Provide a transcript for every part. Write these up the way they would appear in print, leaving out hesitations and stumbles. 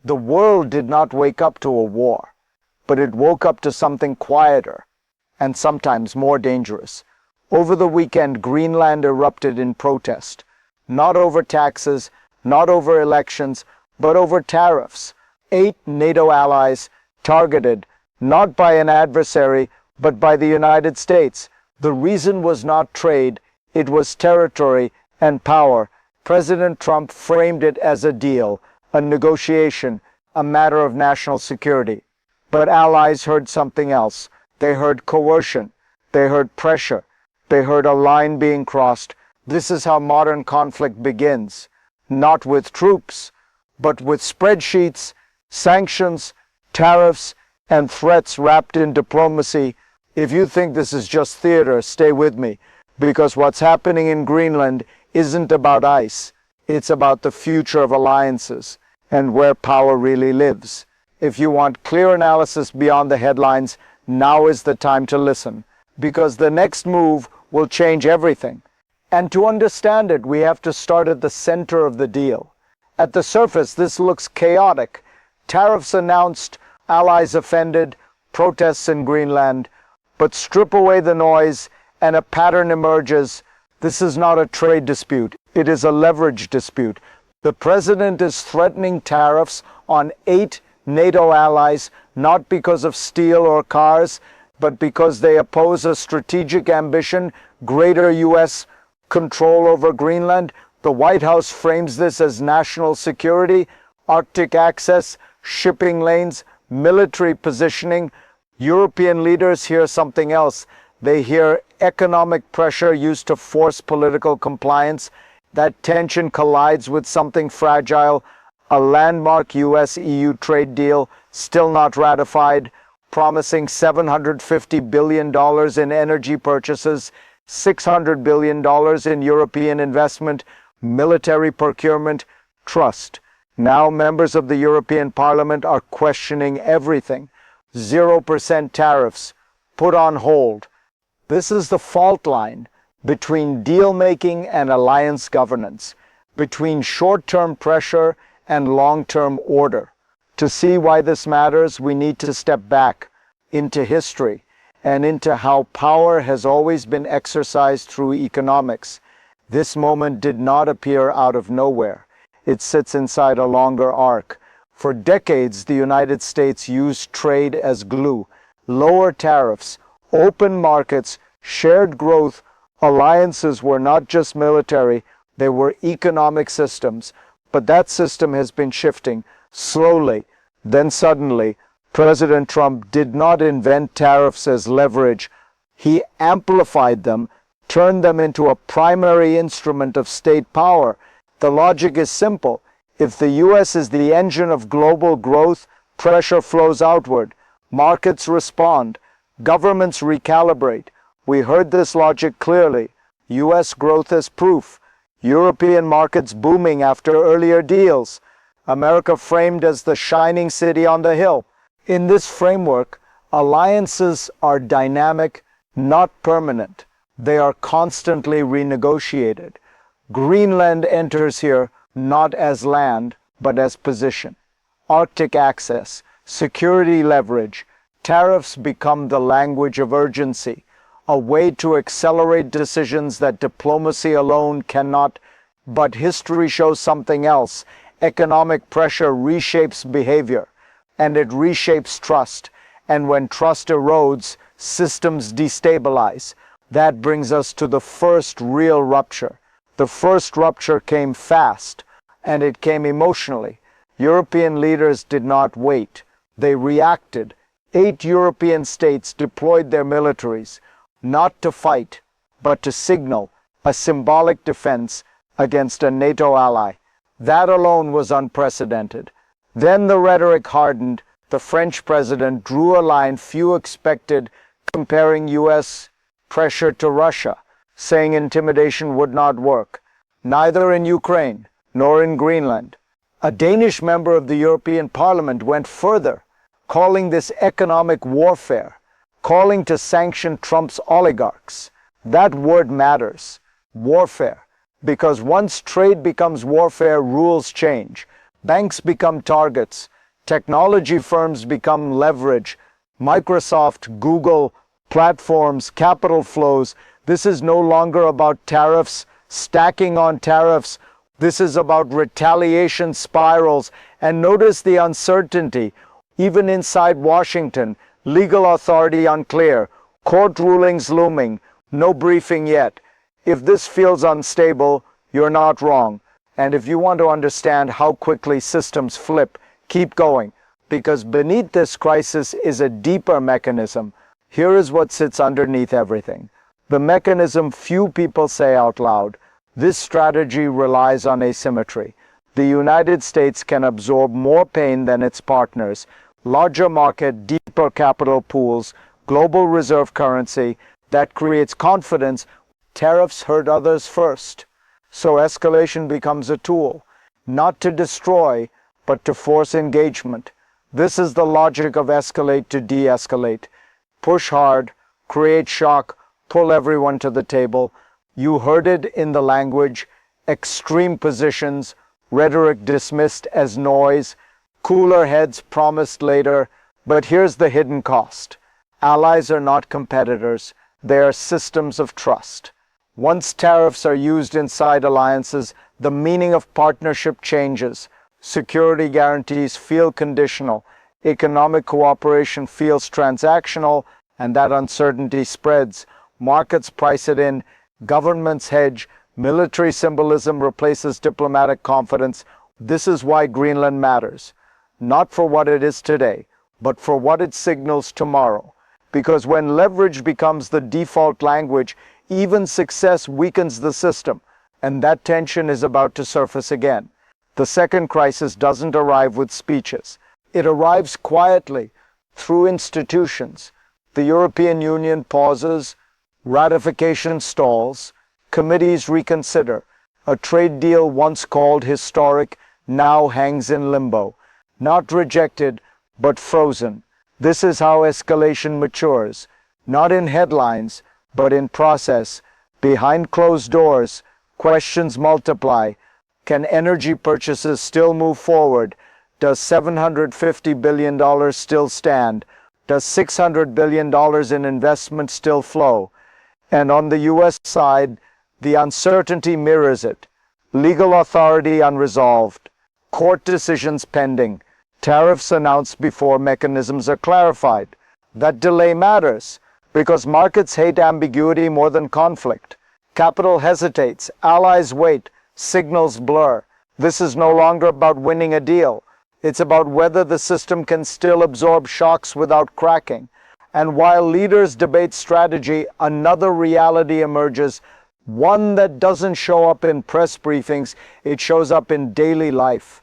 The world did not wake up to a war, but it woke up to something quieter and sometimes more dangerous. Over the weekend, Greenland erupted in protest, not over taxes, not over elections, but over tariffs. 8 NATO allies targeted not by an adversary, but by the United States. The reason was not trade, it was territory and power. President Trump framed it as a deal, a negotiation, a matter of national security. But allies heard something else. They heard coercion. They heard pressure. They heard a line being crossed. This is how modern conflict begins. Not with troops, but with spreadsheets, sanctions, tariffs, and threats wrapped in diplomacy. If you think this is just theater, stay with me, because what's happening in Greenland isn't about ice. It's about the future of alliances and where power really lives. If you want clear analysis beyond the headlines, now is the time to listen, because the next move will change everything. And to understand it, we have to start at the center of the deal. At the surface, this looks chaotic. Tariffs announced, allies offended, protests in Greenland. But strip away the noise and a pattern emerges. This is not a trade dispute. It is a leverage dispute. The president is threatening tariffs on 8 NATO allies, not because of steel or cars, but because they oppose a strategic ambition, greater U.S. control over Greenland. The White House frames this as national security, Arctic access, shipping lanes, military positioning. European leaders hear something else. They hear economic pressure used to force political compliance. That tension collides with something fragile, a landmark US-EU trade deal still not ratified, promising $750 billion in energy purchases, $600 billion in European investment, military procurement, trust. Now members of the European Parliament are questioning everything. 0% tariffs, put on hold. This is the fault line between deal-making and alliance governance, between short-term pressure and long-term order. To see why this matters, we need to step back into history and into how power has always been exercised through economics. This moment did not appear out of nowhere. It sits inside a longer arc. For decades, the United States used trade as glue. Lower tariffs, open markets, shared growth. Alliances were not just military, they were economic systems. But that system has been shifting slowly. Then suddenly, President Trump did not invent tariffs as leverage. He amplified them, turned them into a primary instrument of state power. The logic is simple. If the U.S. is the engine of global growth, pressure flows outward. Markets respond. Governments recalibrate. We heard this logic clearly. U.S. growth as proof. European markets booming after earlier deals. America framed as the shining city on the hill. In this framework, alliances are dynamic, not permanent. They are constantly renegotiated. Greenland enters here not as land, but as position. Arctic access, security leverage, tariffs become the language of urgency, a way to accelerate decisions that diplomacy alone cannot. But history shows something else. Economic pressure reshapes behavior, and it reshapes trust. And when trust erodes, systems destabilize. That brings us to the first real rupture. The first rupture came fast, and it came emotionally. European leaders did not wait. They reacted. 8 European states deployed their militaries, not to fight, but to signal a symbolic defense against a NATO ally. That alone was unprecedented. Then the rhetoric hardened. The French president drew a line few expected, comparing U.S. pressure to Russia, saying intimidation would not work, neither in Ukraine nor in Greenland. A Danish member of the European Parliament went further, calling this economic warfare, calling to sanction Trump's oligarchs. That word matters, warfare, because once trade becomes warfare, rules change. Banks become targets. Technology firms become leverage. Microsoft, Google, platforms, capital flows. This is no longer about tariffs, stacking on tariffs. This is about retaliation spirals. And notice the uncertainty. Even inside Washington, legal authority unclear, court rulings looming, no briefing yet. If this feels unstable, you're not wrong. And if you want to understand how quickly systems flip, keep going. Because beneath this crisis is a deeper mechanism. Here is what sits underneath everything. The mechanism few people say out loud. This strategy relies on asymmetry. The United States can absorb more pain than its partners. Larger market, deeper capital pools, global reserve currency that creates confidence. Tariffs hurt others first. So escalation becomes a tool, not to destroy, but to force engagement. This is the logic of escalate to de-escalate. Push hard, create shock, pull everyone to the table. You heard it in the language, extreme positions, rhetoric dismissed as noise, cooler heads promised later. But here's the hidden cost. Allies are not competitors, they are systems of trust. Once tariffs are used inside alliances, the meaning of partnership changes. Security guarantees feel conditional, economic cooperation feels transactional, and that uncertainty spreads. Markets price it in, governments hedge, military symbolism replaces diplomatic confidence. This is why Greenland matters. Not for what it is today, but for what it signals tomorrow. Because when leverage becomes the default language, even success weakens the system, and that tension is about to surface again. The second crisis doesn't arrive with speeches. It arrives quietly, through institutions. The European Union pauses, ratification stalls, committees reconsider. A trade deal once called historic now hangs in limbo. Not rejected, but frozen. This is how escalation matures, not in headlines, but in process. Behind closed doors, questions multiply. Can energy purchases still move forward? Does $750 billion still stand? Does $600 billion in investment still flow? And on the U.S. side, the uncertainty mirrors it. Legal authority unresolved. Court decisions pending. Tariffs announced before mechanisms are clarified. That delay matters, because markets hate ambiguity more than conflict. Capital hesitates, allies wait, signals blur. This is no longer about winning a deal. It's about whether the system can still absorb shocks without cracking. And while leaders debate strategy, another reality emerges, one that doesn't show up in press briefings, it shows up in daily life.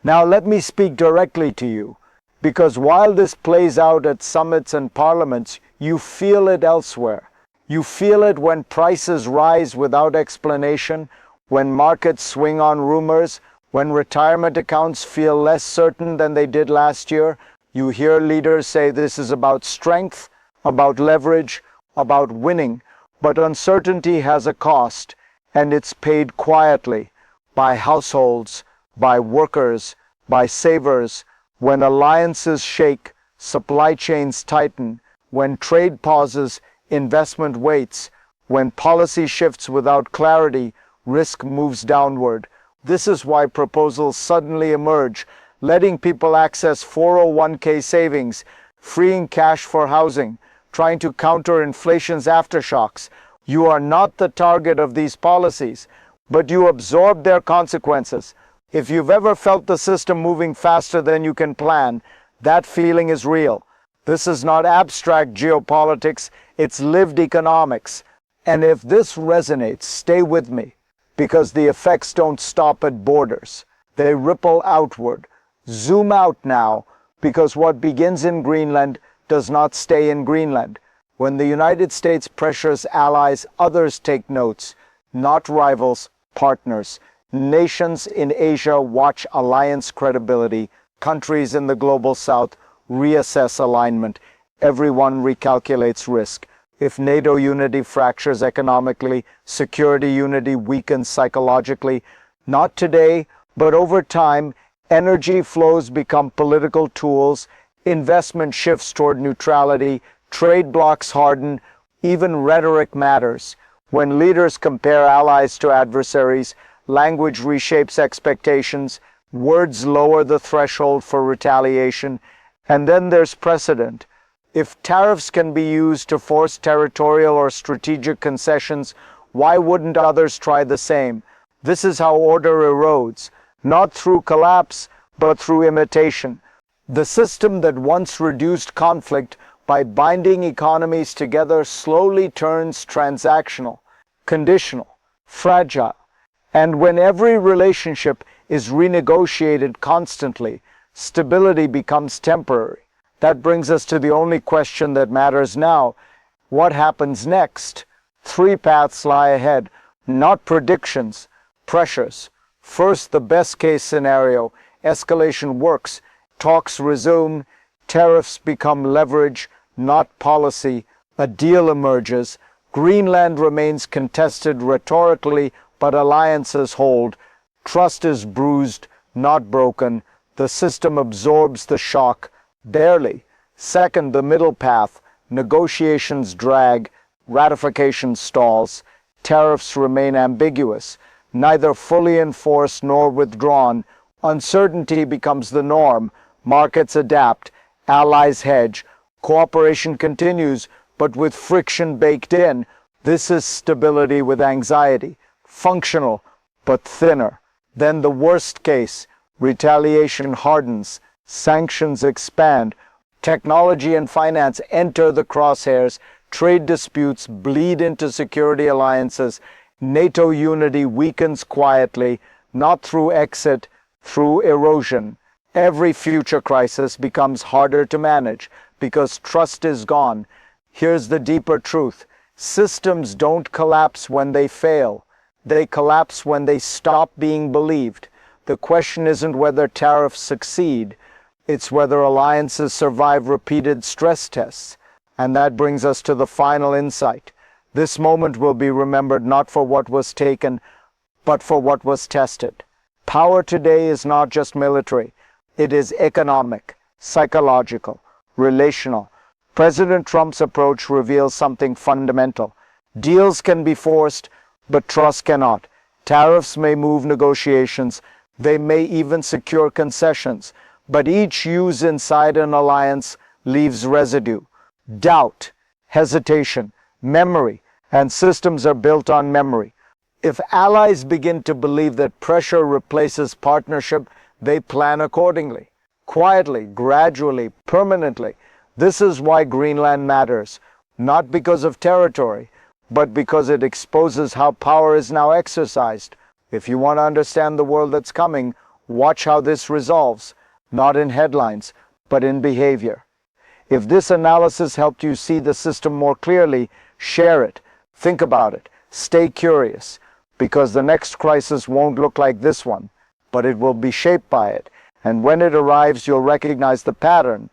Now let me speak directly to you, because while this plays out at summits and parliaments, you feel it elsewhere. You feel it when prices rise without explanation, when markets swing on rumors, when retirement accounts feel less certain than they did last year. You hear leaders say this is about strength, about leverage, about winning. But uncertainty has a cost, and it's paid quietly by households, by workers, by savers. When alliances shake, supply chains tighten. When trade pauses, investment waits. When policy shifts without clarity, risk moves downward. This is why proposals suddenly emerge, letting people access 401k savings, freeing cash for housing, trying to counter inflation's aftershocks. You are not the target of these policies, but you absorb their consequences. If you've ever felt the system moving faster than you can plan, that feeling is real. This is not abstract geopolitics, it's lived economics. And if this resonates, stay with me, because the effects don't stop at borders. They ripple outward. Zoom out now, because what begins in Greenland does not stay in Greenland. When the United States pressures allies, others take notes, not rivals, partners. Nations in Asia watch alliance credibility. Countries in the global south reassess alignment. Everyone recalculates risk. If NATO unity fractures economically, security unity weakens psychologically. Not today, but over time, Energy flows become political tools, investment shifts toward neutrality, trade blocs harden, even rhetoric matters. When leaders compare allies to adversaries, language reshapes expectations, words lower the threshold for retaliation, and then there's precedent. If tariffs can be used to force territorial or strategic concessions, why wouldn't others try the same? This is how order erodes, not through collapse, but through imitation. The system that once reduced conflict by binding economies together slowly turns transactional, conditional, fragile. And when every relationship is renegotiated constantly, stability becomes temporary. That brings us to the only question that matters now. What happens next? Three paths lie ahead, not predictions, pressures. First, the best-case scenario. Escalation works. Talks resume. Tariffs become leverage, not policy. A deal emerges. Greenland remains contested rhetorically, but alliances hold. Trust is bruised, not broken. The system absorbs the shock, barely. Second, the middle path. Negotiations drag, ratification stalls. Tariffs remain ambiguous, neither fully enforced nor withdrawn. Uncertainty becomes the norm. Markets adapt, allies hedge, cooperation continues, but with friction baked in. This is stability with anxiety, functional, but thinner. Then the worst case, retaliation hardens, sanctions expand, technology and finance enter the crosshairs, trade disputes bleed into security alliances, NATO unity weakens quietly, not through exit, through erosion. Every future crisis becomes harder to manage because trust is gone. Here's the deeper truth. Systems don't collapse when they fail. They collapse when they stop being believed. The question isn't whether tariffs succeed. It's whether alliances survive repeated stress tests. And that brings us to the final insight. This moment will be remembered not for what was taken, but for what was tested. Power today is not just military. It is economic, psychological, relational. President Trump's approach reveals something fundamental. Deals can be forced, but trust cannot. Tariffs may move negotiations. They may even secure concessions. But each use inside an alliance leaves residue. Doubt, hesitation, memory, and systems are built on memory. If allies begin to believe that pressure replaces partnership, they plan accordingly. Quietly, gradually, permanently. This is why Greenland matters. Not because of territory, but because it exposes how power is now exercised. If you want to understand the world that's coming, watch how this resolves, not in headlines, but in behavior. If this analysis helped you see the system more clearly, share it, think about it, stay curious, because the next crisis won't look like this one, but it will be shaped by it. And when it arrives, you'll recognize the pattern.